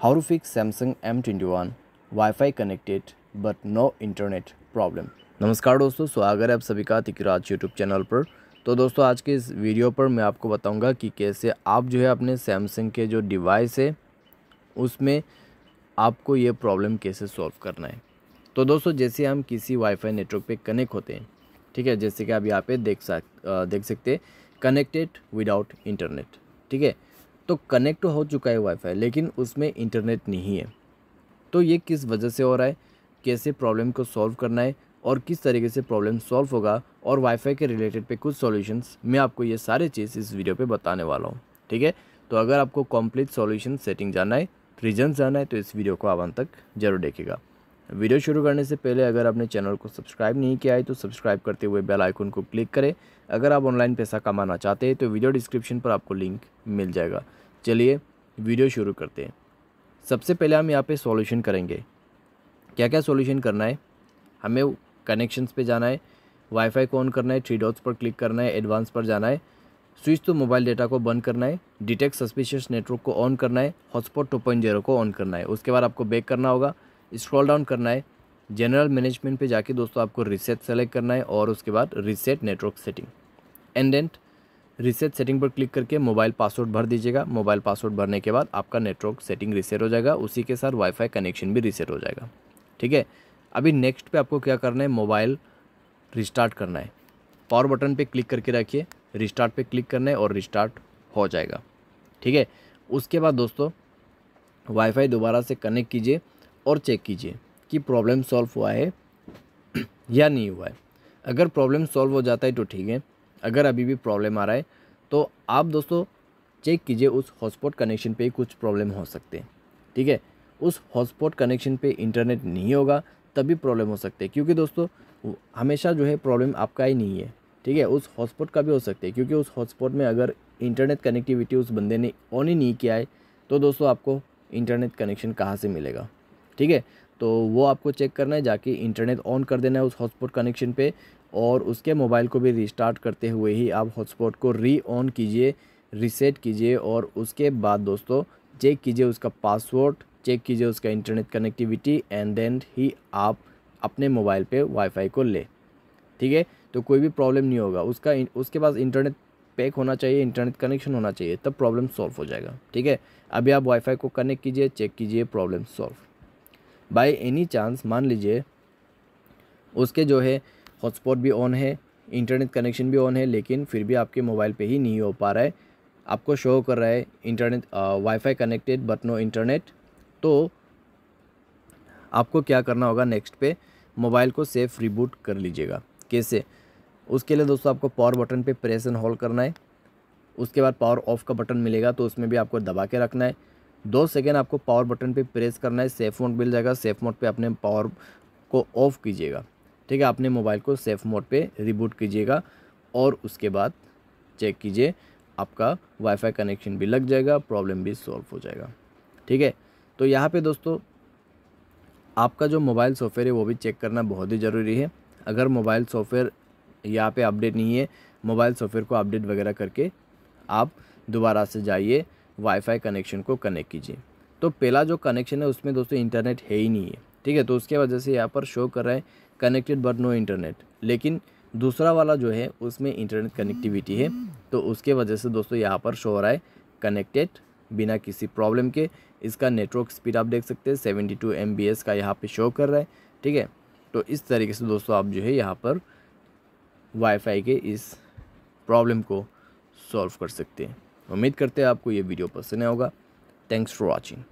How to fix Samsung M21 Wi-Fi connected but no internet problem। नमस्कार दोस्तों, स्वागत है आप सभी का तिकराज यूट्यूब चैनल पर। तो दोस्तों आज के इस वीडियो पर मैं आपको बताऊंगा कि कैसे आप जो है अपने सैमसंग के जो डिवाइस है उसमें आपको ये प्रॉब्लम कैसे सॉल्व करना है। तो दोस्तों जैसे हम किसी वाईफाई नेटवर्क पे कनेक्ट होते हैं, ठीक है, जैसे कि आप यहाँ पे देख सकते हैं कनेक्टेड विदाउट इंटरनेट, ठीक है। तो कनेक्ट हो चुका है वाईफाई लेकिन उसमें इंटरनेट नहीं है। तो ये किस वजह से हो रहा है, कैसे प्रॉब्लम को सॉल्व करना है और किस तरीके से प्रॉब्लम सॉल्व होगा, और वाईफाई के रिलेटेड पे कुछ सॉल्यूशंस मैं आपको ये सारे चीज़ इस वीडियो पे बताने वाला हूँ, ठीक है। तो अगर आपको कंप्लीट सॉल्यूशन सेटिंग जानना है, रीजन जानना है, तो इस वीडियो को आप अंत तक जरूर देखिएगा। वीडियो शुरू करने से पहले अगर आपने चैनल को सब्सक्राइब नहीं किया है तो सब्सक्राइब करते हुए बेल आइकन को क्लिक करें। अगर आप ऑनलाइन पैसा कमाना चाहते हैं तो वीडियो डिस्क्रिप्शन पर आपको लिंक मिल जाएगा। चलिए वीडियो शुरू करते हैं। सबसे पहले हम यहाँ पे सॉल्यूशन करेंगे। क्या क्या सॉल्यूशन करना है, हमें कनेक्शंस पे जाना है, वाईफाई को ऑन करना है, 3 डॉट्स पर क्लिक करना है, एडवांस पर जाना है, स्विच टू मोबाइल डेटा को बंद करना है, डिटेक्ट सस्पिशियस नेटवर्क को ऑन करना है, हॉटस्पॉट 2.0 को ऑन करना है। उसके बाद आपको बैक करना होगा, स्क्रॉल डाउन करना है, जनरल मैनेजमेंट पे जाके दोस्तों आपको रीसेट सेलेक्ट करना है और उसके बाद reset network setting and then reset setting पर क्लिक करके मोबाइल पासवर्ड भर दीजिएगा। मोबाइल पासवर्ड भरने के बाद आपका नेटवर्क सेटिंग रीसेट हो जाएगा, उसी के साथ वाईफाई कनेक्शन भी रीसेट हो जाएगा, ठीक है। अभी नेक्स्ट पे आपको क्या करना है, मोबाइल रिस्टार्ट करना है। पावर बटन पे क्लिक करके रखिए, रिस्टार्ट पे क्लिक करना है और रिस्टार्ट हो जाएगा, ठीक है। उसके बाद दोस्तों वाईफाई दोबारा से कनेक्ट कीजिए और चेक कीजिए कि प्रॉब्लम सॉल्व हुआ है या नहीं हुआ है। अगर प्रॉब्लम सॉल्व हो जाता है तो ठीक है, अगर अभी भी प्रॉब्लम आ रहा है तो आप दोस्तों चेक कीजिए उस हॉटस्पॉट कनेक्शन पे ही कुछ प्रॉब्लम हो सकते हैं, ठीक है। उस हॉटस्पॉट कनेक्शन पे इंटरनेट नहीं होगा तभी प्रॉब्लम हो सकते हैं, क्योंकि दोस्तों हमेशा जो है प्रॉब्लम आपका ही नहीं है, ठीक है, उस हॉटस्पॉट का भी हो सकते हैं। क्योंकि उस हॉटस्पॉट में अगर इंटरनेट कनेक्टिविटी उस बंदे ने ऑन ही नहीं किया है तो दोस्तों आपको इंटरनेट कनेक्शन कहाँ से मिलेगा, ठीक है। तो वो आपको चेक करना है, जाके इंटरनेट ऑन कर देना है उस हॉटस्पॉट कनेक्शन पे, और उसके मोबाइल को भी रिस्टार्ट करते हुए ही आप हॉटस्पॉट को री ऑन कीजिए, रीसेट कीजिए, और उसके बाद दोस्तों चेक कीजिए उसका पासवर्ड, चेक कीजिए उसका इंटरनेट कनेक्टिविटी, एंड देन ही आप अपने मोबाइल पे वाईफाई को ले, ठीक है। तो कोई भी प्रॉब्लम नहीं होगा, उसके पास इंटरनेट पैक होना चाहिए, इंटरनेट कनेक्शन होना चाहिए, तब प्रॉब्लम सॉल्व हो जाएगा, ठीक है। अभी आप वाईफाई को कनेक्ट कीजिए, चेक कीजिए, problem solve. By any chance मान लीजिए उसके जो है हॉटस्पॉट भी ऑन है, इंटरनेट कनेक्शन भी ऑन है, लेकिन फिर भी आपके मोबाइल पे ही नहीं हो पा रहा है, आपको शो कर रहा है internet wifi connected but no internet. तो आपको क्या करना होगा, नेक्स्ट पे मोबाइल को सेफ रिबूट कर लीजिएगा। कैसे, उसके लिए दोस्तों आपको पावर बटन पे प्रेस एंड होल्ड करना है। उसके बाद पावर ऑफ का बटन मिलेगा तो उसमें भी आपको दबा के रखना है। 2 सेकेंड आपको पावर बटन पे प्रेस करना है, सेफ मोड मिल जाएगा। सेफ मोड पे अपने पावर को ऑफ कीजिएगा, ठीक है, अपने मोबाइल को सेफ मोड पे रिबूट कीजिएगा, और उसके बाद चेक कीजिए आपका वाईफाई कनेक्शन भी लग जाएगा, प्रॉब्लम भी सॉल्व हो जाएगा, ठीक है। तो यहाँ पे दोस्तों आपका जो मोबाइल सॉफ्टवेयर है वो भी चेक करना बहुत ही ज़रूरी है। अगर मोबाइल सॉफ्टवेयर यहाँ पे अपडेट नहीं है, मोबाइल सॉफ्टवेयर को अपडेट वगैरह करके आप दोबारा से जाइए, वाईफाई कनेक्शन को कनेक्ट कीजिए। तो पहला जो कनेक्शन है उसमें दोस्तों इंटरनेट है ही नहीं है, ठीक है, तो उसके वजह से यहाँ पर शो कर रहा है कनेक्टेड बट नो इंटरनेट, लेकिन दूसरा वाला जो है उसमें इंटरनेट कनेक्टिविटी है, तो उसके वजह से दोस्तों यहाँ पर शो हो रहा है कनेक्टेड बिना किसी प्रॉब्लम के। इसका नेटवर्क स्पीड आप देख सकते हैं 72 MBS का यहाँ पे शो कर रहा है, ठीक है। तो इस तरीके से दोस्तों आप जो है यहाँ पर वाईफाई के इस प्रॉब्लम को सॉल्व कर सकते हैं। उम्मीद करते हैं आपको ये वीडियो पसंद आया होगा। Thanks for watching.